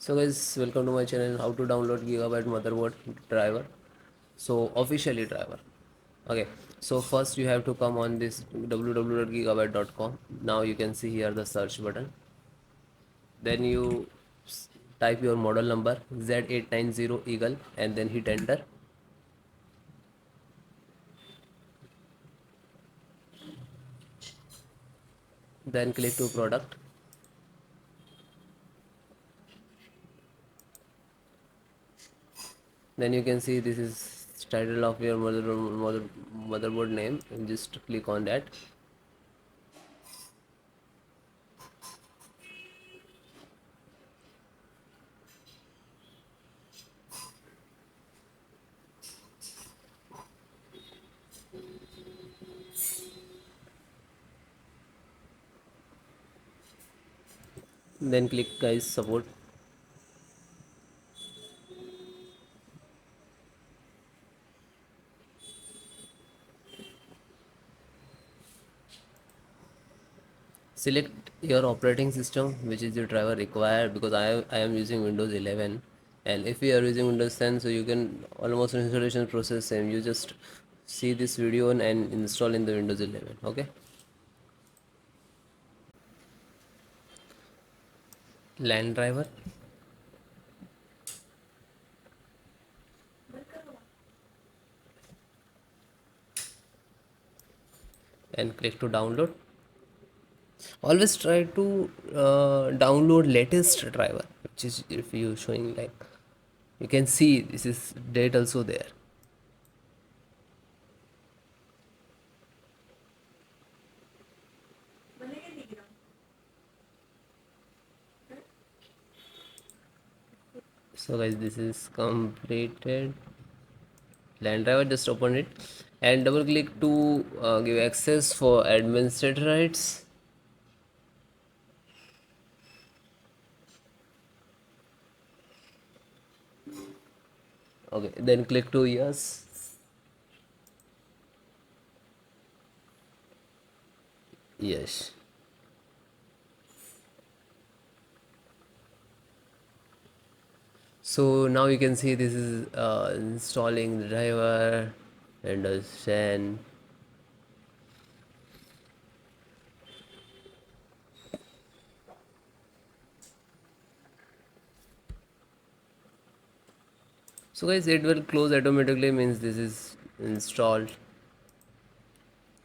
So guys, welcome to my channel. How to download Gigabyte motherboard driver. So officially driver. Okay. So first you have to come on this www.gigabyte.com. Now you can see here the search button. Then you type your model number Z890 Eagle and then hit enter. Then click to product. Then you can see this is title of your motherboard name, and just click on that. Then click guys support. Select your operating system which is your driver required, because I am using Windows 11, and if you are using Windows 10, so you can almost installation process same. You just see this video and install in the Windows 11. Okay, LAN driver, and click to download. Always try to download latest driver, which is if you showing like, you can see this is date also there. So guys, this is completed. LAN driver, just open it and double click to give access for administrator rights. Okay, then click to yes. Yes. So now you can see this is installing the driver and a scan. So guys, it will close automatically, means this is installed.